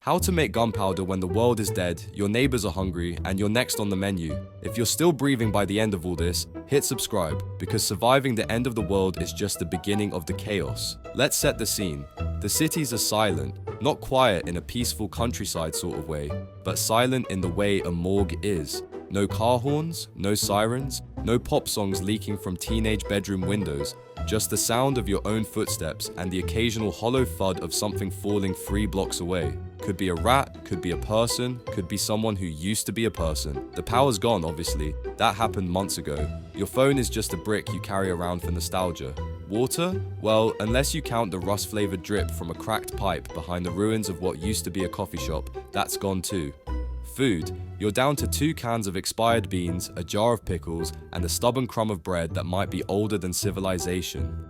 How to make gunpowder when the world is dead, your neighbors are hungry, and you're next on the menu. If you're still breathing by the end of all this, hit subscribe, because surviving the end of the world is just the beginning of the chaos. Let's set the scene. The cities are silent, not quiet in a peaceful countryside sort of way, but silent in the way a morgue is. No car horns, no sirens, no pop songs leaking from teenage bedroom windows, just the sound of your own footsteps and the occasional hollow thud of something falling 3 blocks away. Could be a rat, could be a person, could be someone who used to be a person. The power's gone, obviously. That happened months ago. Your phone is just a brick you carry around for nostalgia. Water? Well, unless you count the rust-flavored drip from a cracked pipe behind the ruins of what used to be a coffee shop, that's gone too. Food. You're down to 2 cans of expired beans, a jar of pickles, and a stubborn crumb of bread that might be older than civilization.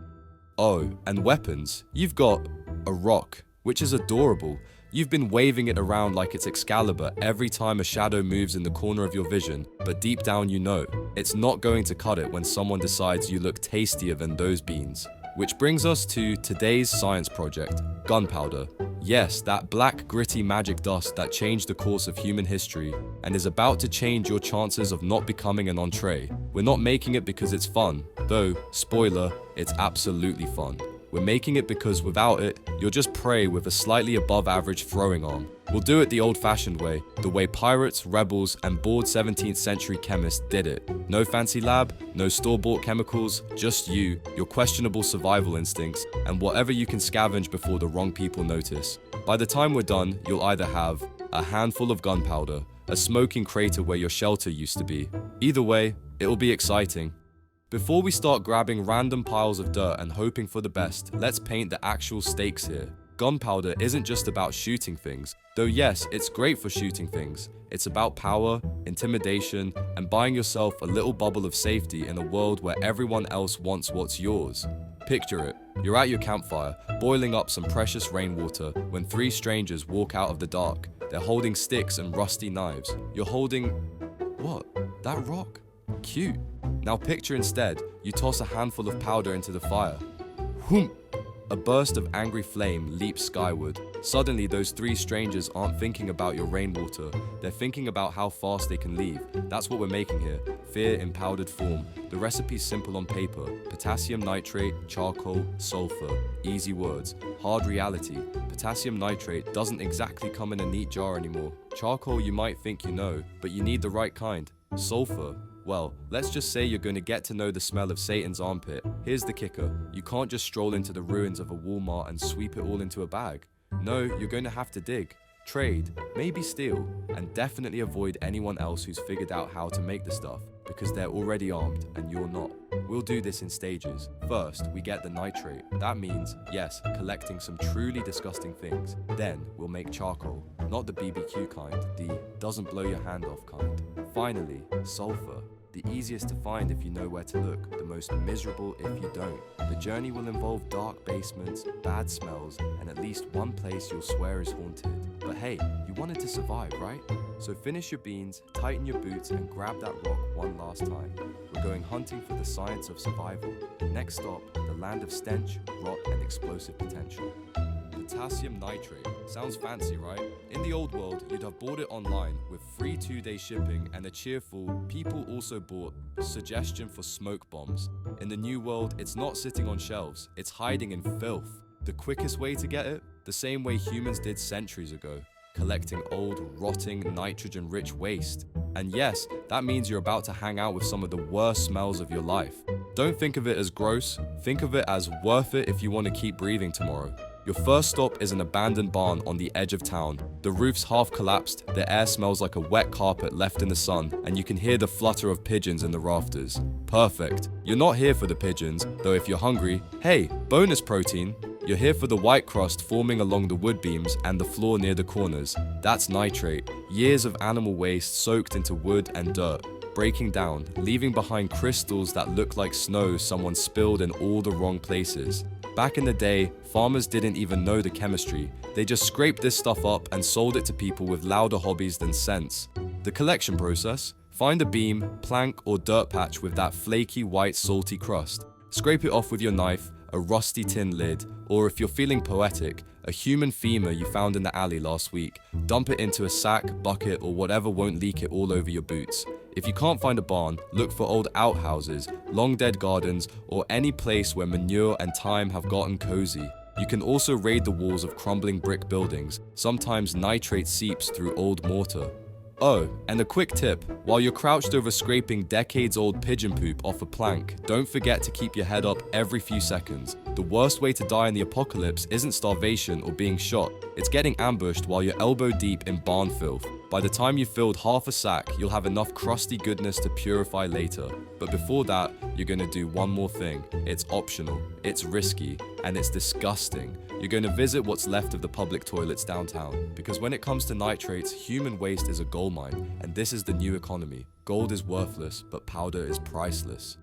Oh, and weapons. You've got a rock, which is adorable. You've been waving it around like it's Excalibur every time a shadow moves in the corner of your vision, but deep down you know, it's not going to cut it when someone decides you look tastier than those beans. Which brings us to today's science project, gunpowder. Yes, that black, gritty magic dust that changed the course of human history and is about to change your chances of not becoming an entree. We're not making it because it's fun, though, spoiler, it's absolutely fun. We're making it because without it, you're just prey with a slightly above average throwing arm. We'll do it the old-fashioned way, the way pirates, rebels, and bored 17th century chemists did it. No fancy lab, no store-bought chemicals, just you, your questionable survival instincts, and whatever you can scavenge before the wrong people notice. By the time we're done, you'll either have a handful of gunpowder, a smoking crater where your shelter used to be. Either way, it'll be exciting. Before we start grabbing random piles of dirt and hoping for the best, let's paint the actual stakes here. Gunpowder isn't just about shooting things, though yes, it's great for shooting things. It's about power, intimidation, and buying yourself a little bubble of safety in a world where everyone else wants what's yours. Picture it. You're at your campfire, boiling up some precious rainwater, when 3 strangers walk out of the dark. They're holding sticks and rusty knives. You're holding... what? That rock? Cute. Now picture instead, you toss a handful of powder into the fire. Whoom! A burst of angry flame leaps skyward. Suddenly those 3 strangers aren't thinking about your rainwater, they're thinking about how fast they can leave. That's what we're making here, fear in powdered form. The recipe's simple on paper, potassium nitrate, charcoal, sulfur, easy words. Hard reality, potassium nitrate doesn't exactly come in a neat jar anymore. Charcoal you might think you know, but you need the right kind. Sulfur, well, let's just say you're going to get to know the smell of Satan's armpit. Here's the kicker, you can't just stroll into the ruins of a Walmart and sweep it all into a bag. No, you're going to have to dig, trade, maybe steal, and definitely avoid anyone else who's figured out how to make the stuff, because they're already armed and you're not. We'll do this in stages. First, we get the nitrate. That means, yes, collecting some truly disgusting things. Then, we'll make charcoal. Not the BBQ kind, the doesn't blow your hand off kind. Finally, sulfur. The easiest to find if you know where to look, the most miserable if you don't. The journey will involve dark basements, bad smells, and at least one place you'll swear is haunted. But hey, you wanted to survive, right? So finish your beans, tighten your boots, and grab that rock one last time. We're going hunting for the science of survival. Next stop, the land of stench, rot, and explosive potential. Potassium nitrate. Sounds fancy, right? In the old world, you'd have bought it online with free 2-day shipping and a cheerful, people also bought, suggestion for smoke bombs. In the new world, it's not sitting on shelves, it's hiding in filth. The quickest way to get it? The same way humans did centuries ago, collecting old, rotting, nitrogen-rich waste. And yes, that means you're about to hang out with some of the worst smells of your life. Don't think of it as gross, think of it as worth it if you want to keep breathing tomorrow. Your first stop is an abandoned barn on the edge of town. The roof's half collapsed, the air smells like a wet carpet left in the sun, and you can hear the flutter of pigeons in the rafters. Perfect. You're not here for the pigeons, though if you're hungry, hey, bonus protein. You're here for the white crust forming along the wood beams and the floor near the corners. That's nitrate, years of animal waste soaked into wood and dirt, breaking down, leaving behind crystals that look like snow someone spilled in all the wrong places. Back in the day, farmers didn't even know the chemistry. They just scraped this stuff up and sold it to people with louder hobbies than sense. The collection process? Find a beam, plank, or dirt patch with that flaky white salty crust. Scrape it off with your knife, a rusty tin lid, or if you're feeling poetic, A human femur you found in the alley last week. Dump it into a sack, bucket, or whatever won't leak it all over your boots. If you can't find a barn, look for old outhouses, long dead gardens, or any place where manure and time have gotten cozy. You can also raid the walls of crumbling brick buildings. Sometimes nitrate seeps through old mortar. Oh, and a quick tip, while you're crouched over scraping decades-old pigeon poop off a plank, don't forget to keep your head up every few seconds. The worst way to die in the apocalypse isn't starvation or being shot, it's getting ambushed while you're elbow deep in barn filth. By the time you've filled half a sack, you'll have enough crusty goodness to purify later. But before that, you're gonna do one more thing. It's optional, it's risky, and it's disgusting. You're going to visit what's left of the public toilets downtown, because when it comes to nitrates, human waste is a gold mine, and this is the new economy. Gold is worthless, but powder is priceless.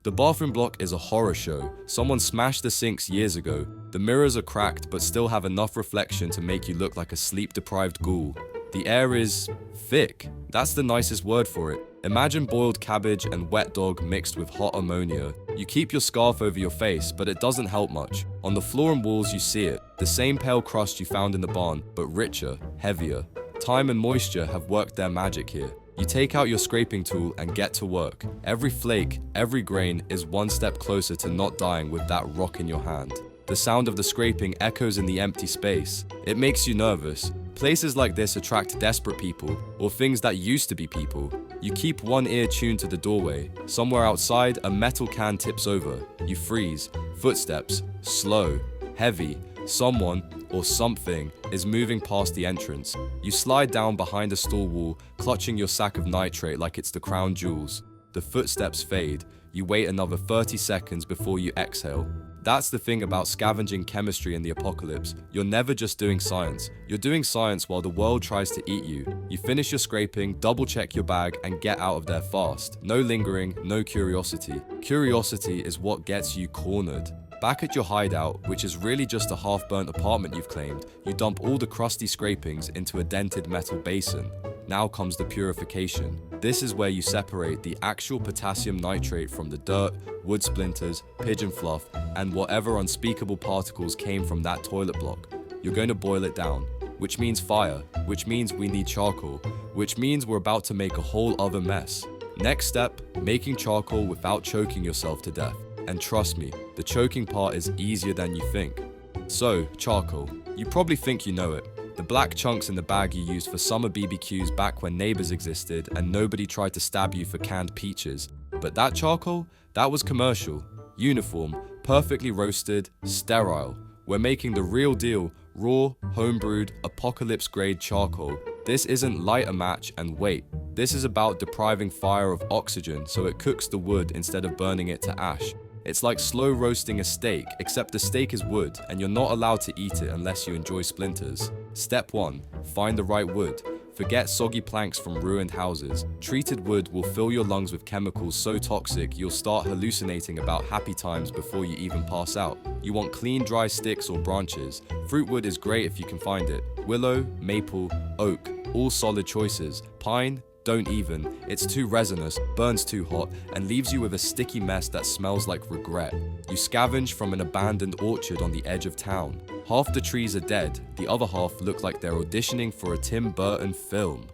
The bathroom block is a horror show. Someone smashed the sinks years ago. The mirrors are cracked, but still have enough reflection to make you look like a sleep-deprived ghoul. The air is thick. That's the nicest word for it. Imagine boiled cabbage and wet dog mixed with hot ammonia. You keep your scarf over your face, but it doesn't help much. On the floor and walls you see it, the same pale crust you found in the barn, but richer, heavier. Time and moisture have worked their magic here. You take out your scraping tool and get to work. Every flake, every grain is one step closer to not dying with that rock in your hand. The sound of the scraping echoes in the empty space. It makes you nervous. Places like this attract desperate people, or things that used to be people. You keep one ear tuned to the doorway. Somewhere outside, a metal can tips over. You freeze. Footsteps. Slow. Heavy. Someone, or something, is moving past the entrance. You slide down behind a stall wall, clutching your sack of nitrate like it's the crown jewels. The footsteps fade. You wait another 30 seconds before you exhale. That's the thing about scavenging chemistry in the apocalypse. You're never just doing science. You're doing science while the world tries to eat you. You finish your scraping, double check your bag, and get out of there fast. No lingering, no curiosity. Curiosity is what gets you cornered. Back at your hideout, which is really just a half-burnt apartment you've claimed, you dump all the crusty scrapings into a dented metal basin. Now comes the purification. This is where you separate the actual potassium nitrate from the dirt, wood splinters, pigeon fluff, and whatever unspeakable particles came from that toilet block. You're going to boil it down, which means fire, which means we need charcoal, which means we're about to make a whole other mess. Next step, making charcoal without choking yourself to death. And trust me, the choking part is easier than you think. So, charcoal. You probably think you know it. The black chunks in the bag you used for summer BBQs back when neighbors existed and nobody tried to stab you for canned peaches. But that charcoal? That was commercial, uniform, perfectly roasted, sterile. We're making the real deal, raw, homebrewed, apocalypse-grade charcoal. This isn't light a match and wait. This is about depriving fire of oxygen so it cooks the wood instead of burning it to ash. It's like slow roasting a steak, except the steak is wood, and you're not allowed to eat it unless you enjoy splinters. Step 1. Find the right wood. Forget soggy planks from ruined houses. Treated wood will fill your lungs with chemicals so toxic you'll start hallucinating about happy times before you even pass out. You want clean, dry sticks or branches. Fruit wood is great if you can find it. Willow, maple, oak, all solid choices. Pine? Don't even. It's too resinous, burns too hot, and leaves you with a sticky mess that smells like regret. You scavenge from an abandoned orchard on the edge of town. Half the trees are dead, the other half look like they're auditioning for a Tim Burton film.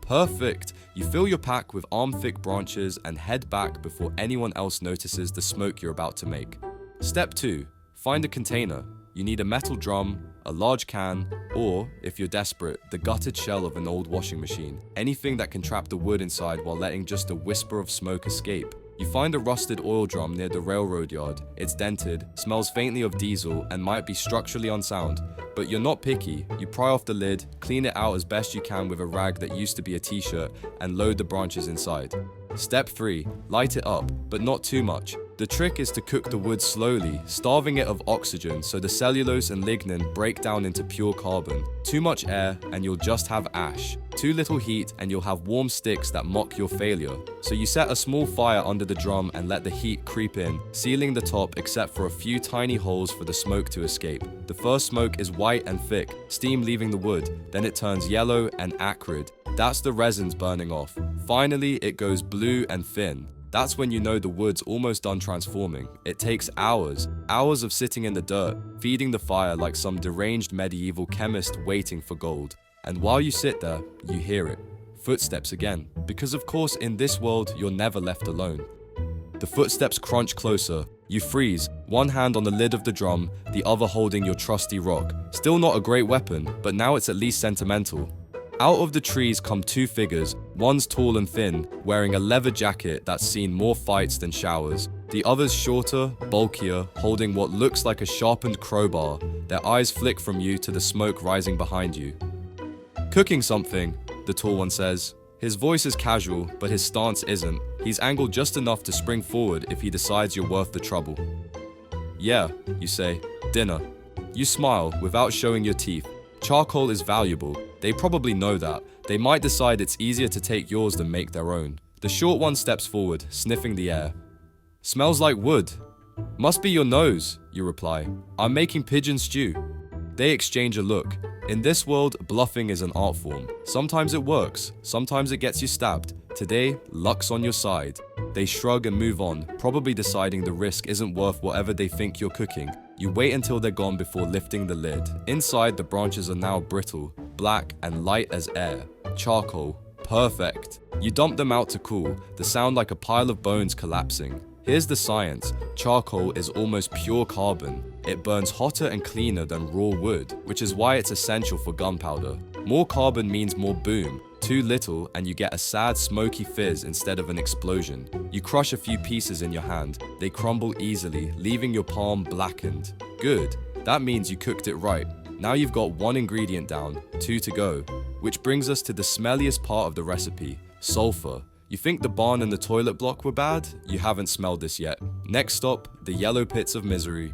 Perfect! You fill your pack with arm-thick branches and head back before anyone else notices the smoke you're about to make. Step 2. Find a container. You need a metal drum, a large can, or, if you're desperate, the gutted shell of an old washing machine. Anything that can trap the wood inside while letting just a whisper of smoke escape. You find a rusted oil drum near the railroad yard. It's dented, smells faintly of diesel, and might be structurally unsound. But you're not picky. You pry off the lid, clean it out as best you can with a rag that used to be a t-shirt, and load the branches inside. Step 3. Light it up, but not too much. The trick is to cook the wood slowly, starving it of oxygen so the cellulose and lignin break down into pure carbon. Too much air and you'll just have ash. Too little heat and you'll have warm sticks that mock your failure. So you set a small fire under the drum and let the heat creep in, sealing the top except for a few tiny holes for the smoke to escape. The first smoke is white and thick, steam leaving the wood, then it turns yellow and acrid. That's the resins burning off. Finally, it goes blue and thin. That's when you know the wood's almost done transforming. It takes hours of sitting in the dirt, feeding the fire like some deranged medieval chemist waiting for gold. And while you sit there, you hear it. Footsteps again. Because of course, in this world, you're never left alone. The footsteps crunch closer. You freeze, one hand on the lid of the drum, the other holding your trusty rock. Still not a great weapon, but now it's at least sentimental. Out of the trees come two figures, one's tall and thin, wearing a leather jacket that's seen more fights than showers. The other's shorter, bulkier, holding what looks like a sharpened crowbar. Their eyes flick from you to the smoke rising behind you. "Cooking something," the tall one says. His voice is casual, but his stance isn't. He's angled just enough to spring forward if he decides you're worth the trouble. "Yeah," you say, "dinner." You smile without showing your teeth. Charcoal is valuable. They probably know that. They might decide it's easier to take yours than make their own. The short one steps forward, sniffing the air. "Smells like wood." "Must be your nose," you reply. "I'm making pigeon stew." They exchange a look. In this world, bluffing is an art form. Sometimes it works, sometimes it gets you stabbed. Today, luck's on your side. They shrug and move on, probably deciding the risk isn't worth whatever they think you're cooking. You wait until they're gone before lifting the lid. Inside, the branches are now brittle, black and light as air. Charcoal. Perfect. You dump them out to cool, the sound like a pile of bones collapsing. Here's the science. Charcoal is almost pure carbon. It burns hotter and cleaner than raw wood, which is why it's essential for gunpowder. More carbon means more boom. Too little and you get a sad smoky fizz instead of an explosion. You crush a few pieces in your hand. They crumble easily, leaving your palm blackened. Good. That means you cooked it right. Now you've got one ingredient down, 2 to go. Which brings us to the smelliest part of the recipe, sulfur. You think the barn and the toilet block were bad? You haven't smelled this yet. Next stop, the yellow pits of misery.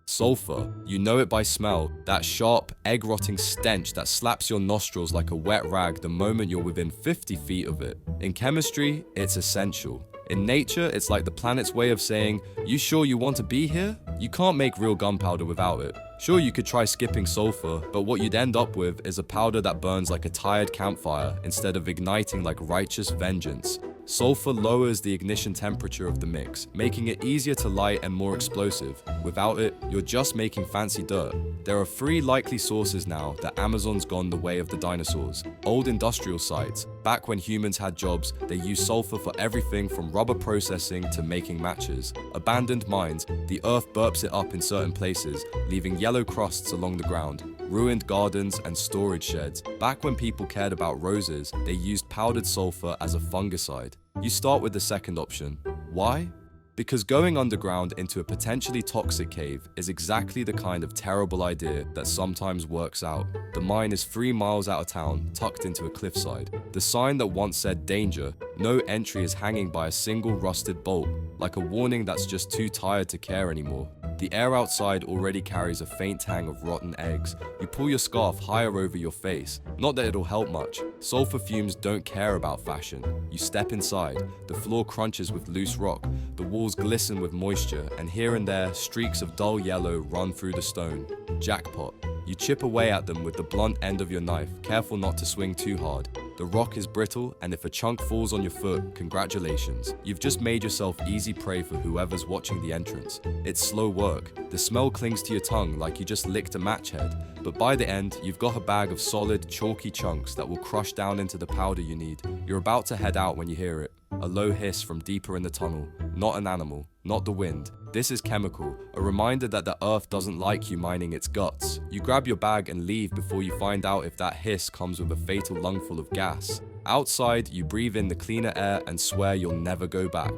Sulfur. You know it by smell. That sharp, egg-rotting stench that slaps your nostrils like a wet rag the moment you're within 50 feet of it. In chemistry, it's essential. In nature, it's like the planet's way of saying, "You sure you want to be here?" You can't make real gunpowder without it. Sure, you could try skipping sulfur, but what you'd end up with is a powder that burns like a tired campfire instead of igniting like righteous vengeance. Sulfur lowers the ignition temperature of the mix, making it easier to light and more explosive. Without it, you're just making fancy dirt. There are 3 likely sources now that Amazon's gone the way of the dinosaurs. Old industrial sites. Back when humans had jobs, they used sulfur for everything from rubber processing to making matches. Abandoned mines. The earth burps it up in certain places, leaving yellow crusts along the ground. Ruined gardens and storage sheds. Back when people cared about roses, they used powdered sulfur as a fungicide. You start with the second option. Why? Because going underground into a potentially toxic cave is exactly the kind of terrible idea that sometimes works out. The mine is 3 miles out of town, tucked into a cliffside. The sign that once said danger, no entry is hanging by a single rusted bolt, like a warning that's just too tired to care anymore. The air outside already carries a faint tang of rotten eggs. You pull your scarf higher over your face. Not that it'll help much. Sulfur fumes don't care about fashion. You step inside. The floor crunches with loose rock. The walls glisten with moisture, and here and there, streaks of dull yellow run through the stone. Jackpot. You chip away at them with the blunt end of your knife, careful not to swing too hard. The rock is brittle, and if a chunk falls on your foot, congratulations. You've just made yourself easy prey for whoever's watching the entrance. It's slow work. The smell clings to your tongue like you just licked a match head, but by the end, you've got a bag of solid, chalky chunks that will crush down into the powder you need. You're about to head out when you hear it. A low hiss from deeper in the tunnel. Not an animal, not the wind. This is chemical, a reminder that the earth doesn't like you mining its guts. You grab your bag and leave before you find out if that hiss comes with a fatal lungful of gas. Outside, you breathe in the cleaner air and swear you'll never go back.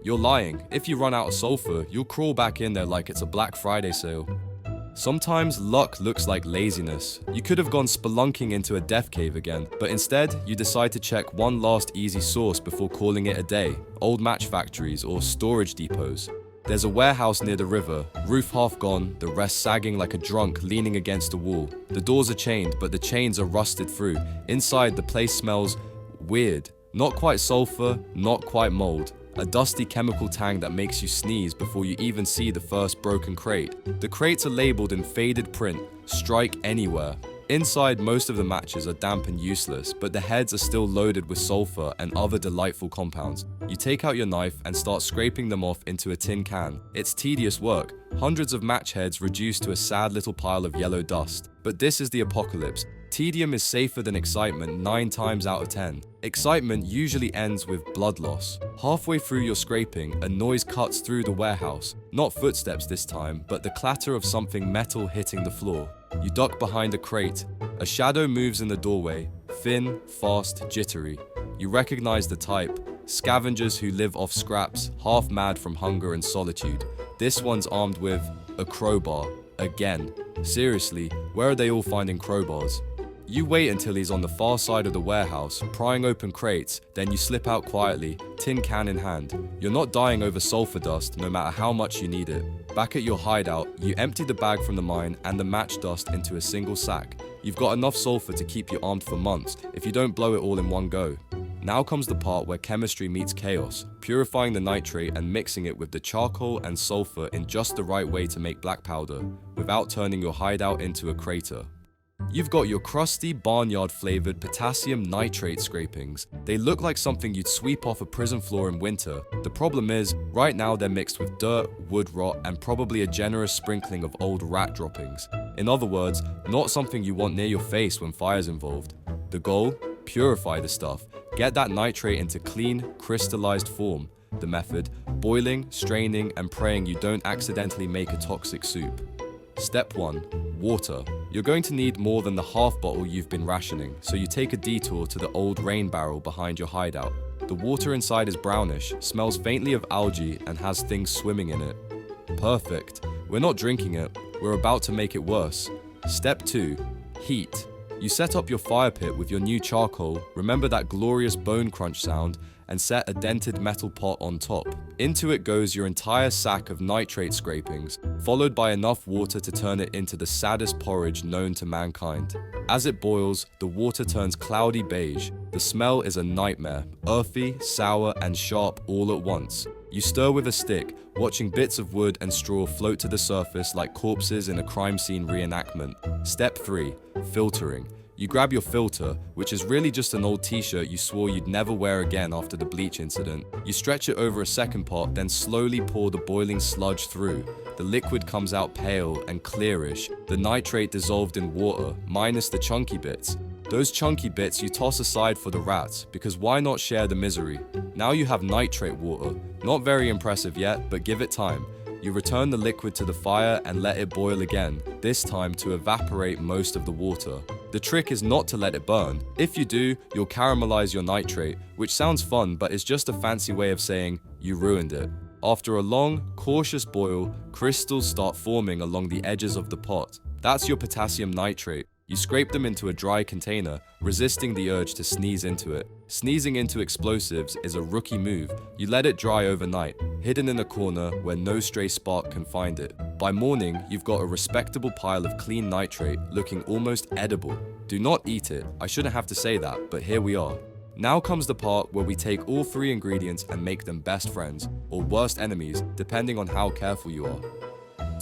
You're lying. If you run out of sulfur, you'll crawl back in there like it's a Black Friday sale. Sometimes luck looks like laziness. You could have gone spelunking into a death cave again, but instead, you decide to check one last easy source before calling it a day. Old match factories or storage depots. There's a warehouse near the river, roof half gone, the rest sagging like a drunk leaning against a wall. The doors are chained, but the chains are rusted through. Inside, the place smells weird. Not quite sulfur, not quite mold. A dusty chemical tang that makes you sneeze before you even see the first broken crate. The crates are labeled in faded print, strike anywhere. Inside, most of the matches are damp and useless, but the heads are still loaded with sulfur and other delightful compounds. You take out your knife and start scraping them off into a tin can. It's tedious work. Hundreds of match heads reduced to a sad little pile of yellow dust. But this is the apocalypse. Tedium is safer than excitement 9 times out of 10. Excitement usually ends with blood loss. Halfway through your scraping, a noise cuts through the warehouse. Not footsteps this time, but the clatter of something metal hitting the floor. You duck behind a crate. A shadow moves in the doorway, thin, fast, jittery. You recognize the type. Scavengers who live off scraps, half mad from hunger and solitude. This one's armed with a crowbar. Again. Seriously, where are they all finding crowbars? You wait until he's on the far side of the warehouse, prying open crates, then you slip out quietly, tin can in hand. You're not dying over sulfur dust, no matter how much you need it. Back at your hideout, you empty the bag from the mine and the match dust into a single sack. You've got enough sulfur to keep you armed for months, if you don't blow it all in one go. Now comes the part where chemistry meets chaos, purifying the nitrate and mixing it with the charcoal and sulfur in just the right way to make black powder, without turning your hideout into a crater. You've got your crusty, barnyard-flavored potassium nitrate scrapings. They look like something you'd sweep off a prison floor in winter. The problem is, right now they're mixed with dirt, wood rot, and probably a generous sprinkling of old rat droppings. In other words, not something you want near your face when fire's involved. The goal? Purify the stuff. Get that nitrate into clean, crystallized form. The method? Boiling, straining, and praying you don't accidentally make a toxic soup. Step 1. Water. You're going to need more than the half bottle you've been rationing, so you take a detour to the old rain barrel behind your hideout. The water inside is brownish, smells faintly of algae, and has things swimming in it. Perfect. We're not drinking it, we're about to make it worse. Step 2. Heat. You set up your fire pit with your new charcoal, remember that glorious bone crunch sound, and set a dented metal pot on top. Into it goes your entire sack of nitrate scrapings, followed by enough water to turn it into the saddest porridge known to mankind. As it boils, the water turns cloudy beige. The smell is a nightmare, earthy, sour, and sharp all at once. You stir with a stick, watching bits of wood and straw float to the surface like corpses in a crime scene reenactment. Step 3. Filtering. You grab your filter, which is really just an old t-shirt you swore you'd never wear again after the bleach incident. You stretch it over a second pot, then slowly pour the boiling sludge through. The liquid comes out pale and clearish, the nitrate dissolved in water, minus the chunky bits. Those chunky bits you toss aside for the rats, because why not share the misery? Now you have nitrate water. Not very impressive yet, but give it time. You return the liquid to the fire and let it boil again, this time to evaporate most of the water. The trick is not to let it burn. If you do, you'll caramelize your nitrate, which sounds fun but is just a fancy way of saying you ruined it. After a long, cautious boil, crystals start forming along the edges of the pot. That's your potassium nitrate. You scrape them into a dry container, resisting the urge to sneeze into it. Sneezing into explosives is a rookie move. You let it dry overnight, hidden in a corner where no stray spark can find it. By morning, you've got a respectable pile of clean nitrate, looking almost edible. Do not eat it. I shouldn't have to say that, but here we are. Now comes the part where we take all 3 ingredients and make them best friends, or worst enemies, depending on how careful you are.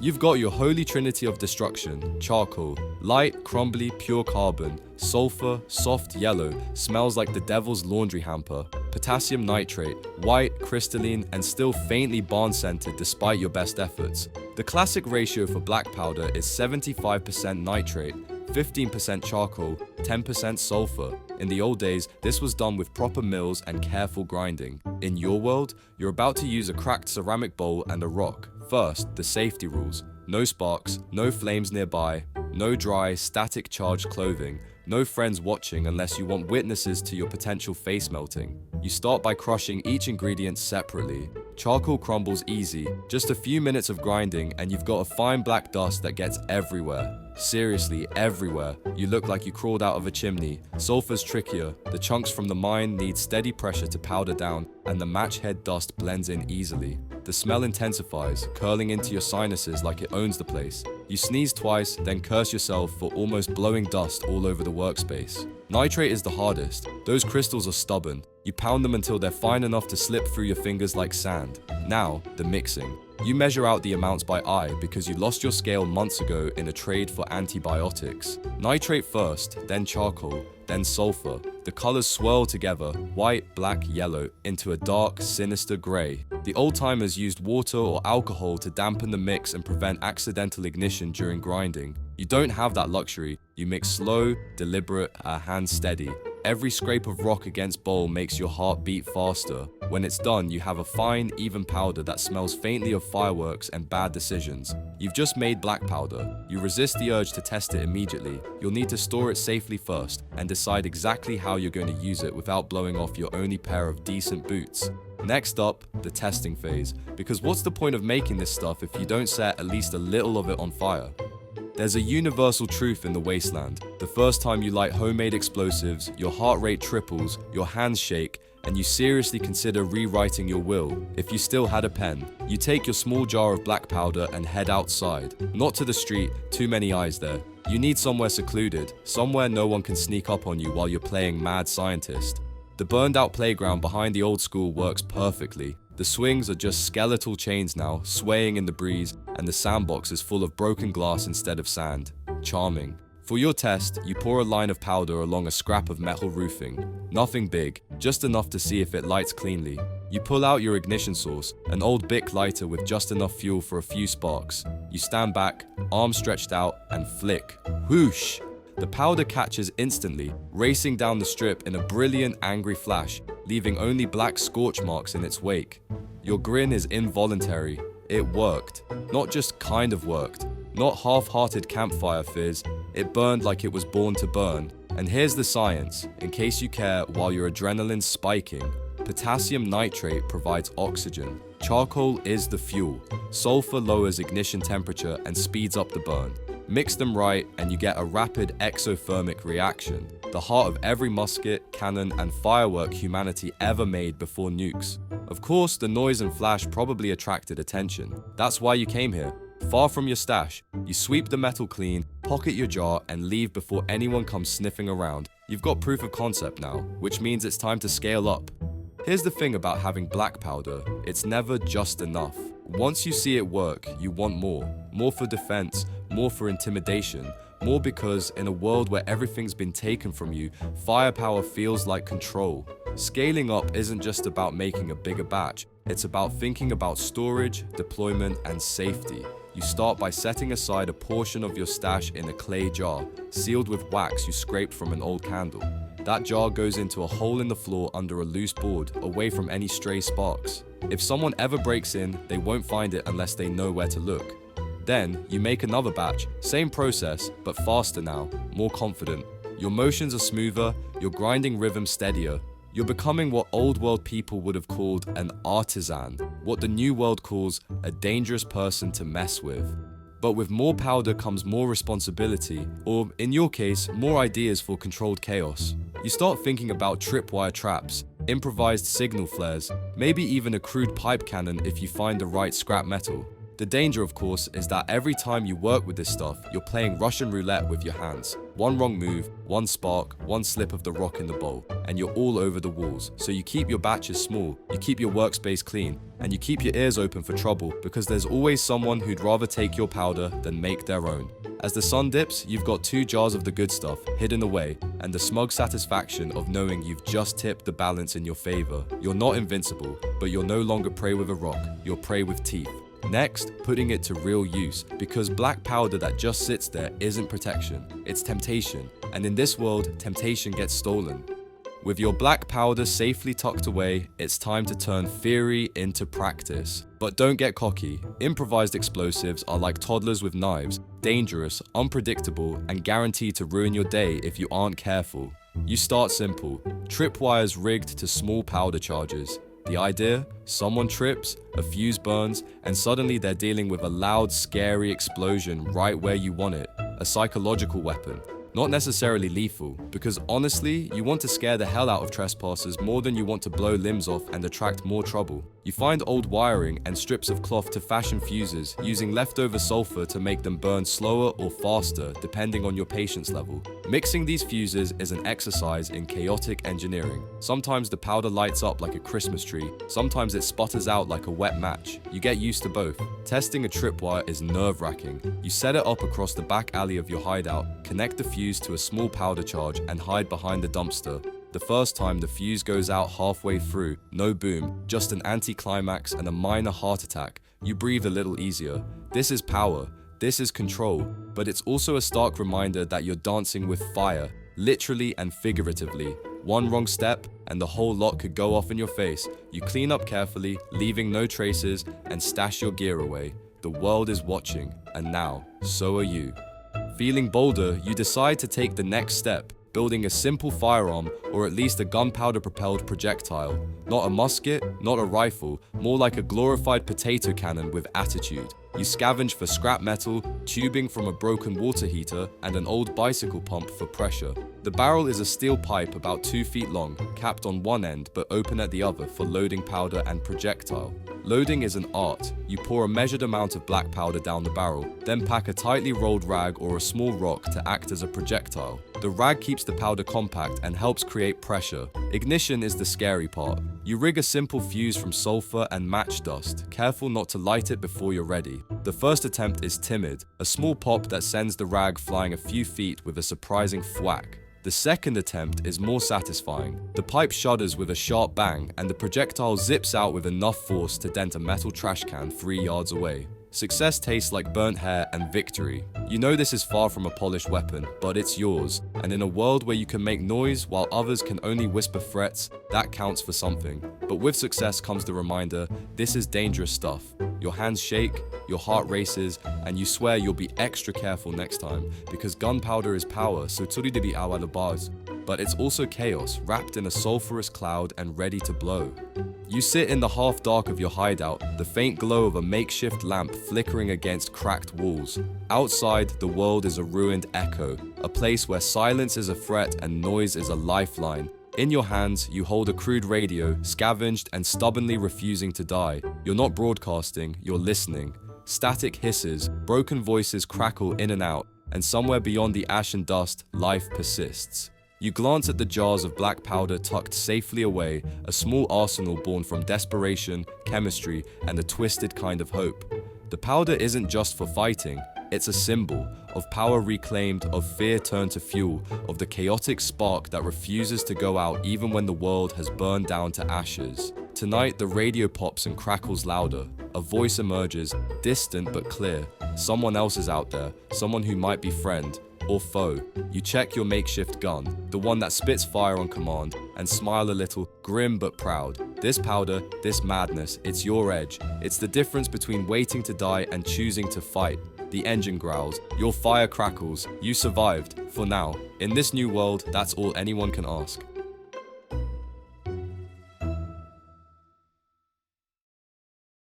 You've got your holy trinity of destruction: charcoal, light, crumbly, pure carbon; sulfur, soft yellow, smells like the devil's laundry hamper; potassium nitrate, white, crystalline, and still faintly barn-scented despite your best efforts. The classic ratio for black powder is 75% nitrate, 15% charcoal, 10% sulfur. In the old days, this was done with proper mills and careful grinding. In your world, you're about to use a cracked ceramic bowl and a rock. First, the safety rules. No sparks, no flames nearby, no dry, static charged clothing, no friends watching unless you want witnesses to your potential face melting. You start by crushing each ingredient separately. Charcoal crumbles easy, just a few minutes of grinding and you've got a fine black dust that gets everywhere. Seriously, everywhere. You look like you crawled out of a chimney. Sulfur's trickier. The chunks from the mine need steady pressure to powder down, and the match head dust blends in easily. The smell intensifies, curling into your sinuses like it owns the place. You sneeze twice, then curse yourself for almost blowing dust all over the workspace. Nitrate is the hardest. Those crystals are stubborn. You pound them until they're fine enough to slip through your fingers like sand. Now, the mixing. You measure out the amounts by eye because you lost your scale months ago in a trade for antibiotics. Nitrate first, then charcoal, then sulfur. The colors swirl together, white, black, yellow, into a dark, sinister gray. The old-timers used water or alcohol to dampen the mix and prevent accidental ignition during grinding. You don't have that luxury. You mix slow, deliberate, hand steady. Every scrape of rock against bowl makes your heart beat faster. When it's done, you have a fine, even powder that smells faintly of fireworks and bad decisions. You've just made black powder. You resist the urge to test it immediately. You'll need to store it safely first and decide exactly how you're going to use it without blowing off your only pair of decent boots. Next up, the testing phase. Because what's the point of making this stuff if you don't set at least a little of it on fire? There's a universal truth in the wasteland. The first time you light homemade explosives, your heart rate triples, your hands shake, and you seriously consider rewriting your will. If you still had a pen, you take your small jar of black powder and head outside. Not to the street, too many eyes there. You need somewhere secluded, somewhere no one can sneak up on you while you're playing mad scientist. The burned out playground behind the old school works perfectly. The swings are just skeletal chains now, swaying in the breeze, and the sandbox is full of broken glass instead of sand. Charming. For your test, you pour a line of powder along a scrap of metal roofing. Nothing big, just enough to see if it lights cleanly. You pull out your ignition source, an old Bic lighter with just enough fuel for a few sparks. You stand back, arms stretched out, and flick. Whoosh! The powder catches instantly, racing down the strip in a brilliant, angry flash, leaving only black scorch marks in its wake. Your grin is involuntary. It worked. Not just kind of worked. Not half-hearted campfire fizz. It burned like it was born to burn. And here's the science, in case you care while your adrenaline's spiking. Potassium nitrate provides oxygen. Charcoal is the fuel. Sulfur lowers ignition temperature and speeds up the burn. Mix them right and you get a rapid exothermic reaction, the heart of every musket, cannon, and firework humanity ever made before nukes. Of course, the noise and flash probably attracted attention. That's why you came here. Far from your stash, you sweep the metal clean, pocket your jar, and leave before anyone comes sniffing around. You've got proof of concept now, which means it's time to scale up. Here's the thing about having black powder, it's never just enough. Once you see it work, you want more. More for defense, more for intimidation, more because in a world where everything's been taken from you, firepower feels like control. Scaling up isn't just about making a bigger batch, it's about thinking about storage, deployment, and safety. You start by setting aside a portion of your stash in a clay jar, sealed with wax you scraped from an old candle. That jar goes into a hole in the floor under a loose board, away from any stray sparks. If someone ever breaks in, they won't find it unless they know where to look. Then, you make another batch, same process, but faster now, more confident. Your motions are smoother, your grinding rhythm steadier. You're becoming what old world people would have called an artisan, what the new world calls a dangerous person to mess with. But with more powder comes more responsibility, or in your case, more ideas for controlled chaos. You start thinking about tripwire traps, improvised signal flares, maybe even a crude pipe cannon if you find the right scrap metal. The danger, of course, is that every time you work with this stuff, you're playing Russian roulette with your hands. One wrong move, one spark, one slip of the rock in the bowl, and you're all over the walls. So you keep your batches small, you keep your workspace clean, and you keep your ears open for trouble because there's always someone who'd rather take your powder than make their own. As the sun dips, you've got 2 jars of the good stuff hidden away, and the smug satisfaction of knowing you've just tipped the balance in your favor. You're not invincible, but you're no longer prey with a rock, you're prey with teeth. Next, putting it to real use, because black powder that just sits there isn't protection, it's temptation, and in this world, temptation gets stolen. With your black powder safely tucked away, it's time to turn theory into practice. But don't get cocky. Improvised explosives are like toddlers with knives, dangerous, unpredictable, and guaranteed to ruin your day if you aren't careful. You start simple, tripwires rigged to small powder charges. The idea? Someone trips, a fuse burns, and suddenly they're dealing with a loud, scary explosion right where you want it. A psychological weapon. not necessarily lethal, because honestly, you want to scare the hell out of trespassers more than you want to blow limbs off and attract more trouble. You find old wiring and strips of cloth to fashion fuses, using leftover sulfur to make them burn slower or faster depending on your patience level. Mixing these fuses is an exercise in chaotic engineering. Sometimes the powder lights up like a Christmas tree, sometimes it sputters out like a wet match. You get used to both. Testing a tripwire is nerve-wracking. You set it up across the back alley of your hideout, connect the fuse to a small powder charge, and hide behind the dumpster. The first time the fuse goes out halfway through, no boom, just an anticlimax and a minor heart attack. You breathe a little easier. This is power. This is control. But it's also a stark reminder that you're dancing with fire, literally and figuratively. One wrong step, and the whole lot could go off in your face. You clean up carefully, leaving no traces, and stash your gear away. The world is watching, and now, so are you. Feeling bolder, you decide to take the next step, building a simple firearm, or at least a gunpowder-propelled projectile. Not a musket, not a rifle, more like a glorified potato cannon with attitude. You scavenge for scrap metal, tubing from a broken water heater, and an old bicycle pump for pressure. The barrel is a steel pipe about 2 feet long, capped on one end but open at the other for loading powder and projectile. Loading is an art. You pour a measured amount of black powder down the barrel, then pack a tightly rolled rag or a small rock to act as a projectile. The rag keeps the powder compact and helps create pressure. Ignition is the scary part. You rig a simple fuse from sulfur and match dust, careful not to light it before you're ready. The first attempt is timid, a small pop that sends the rag flying a few feet with a surprising thwack. The second attempt is more satisfying. The pipe shudders with a sharp bang, and the projectile zips out with enough force to dent a metal trash can 3 yards away. Success tastes like burnt hair and victory. You know this is far from a polished weapon, but it's yours. And in a world where you can make noise while others can only whisper threats, that counts for something. But with success comes the reminder, this is dangerous stuff. Your hands shake, your heart races, and you swear you'll be extra careful next time, because gunpowder is power, so turi de bi awal bars. But it's also chaos, wrapped in a sulfurous cloud and ready to blow. You sit in the half dark of your hideout, the faint glow of a makeshift lamp flickering against cracked walls. Outside, the world is a ruined echo, a place where silence is a threat and noise is a lifeline. In your hands, you hold a crude radio, scavenged and stubbornly refusing to die. You're not broadcasting, you're listening. Static hisses, broken voices crackle in and out, and somewhere beyond the ash and dust, life persists. You glance at the jars of black powder tucked safely away, a small arsenal born from desperation, chemistry, and a twisted kind of hope. The powder isn't just for fighting, it's a symbol of power reclaimed, of fear turned to fuel, of the chaotic spark that refuses to go out even when the world has burned down to ashes. Tonight, the radio pops and crackles louder. A voice emerges, distant but clear. Someone else is out there, someone who might be friend or foe. You check your makeshift gun, the one that spits fire on command, and smile a little, grim but proud. This powder, this madness, it's your edge. It's the difference between waiting to die and choosing to fight. The engine growls, your fire crackles, you survived, for now. In this new world, that's all anyone can ask.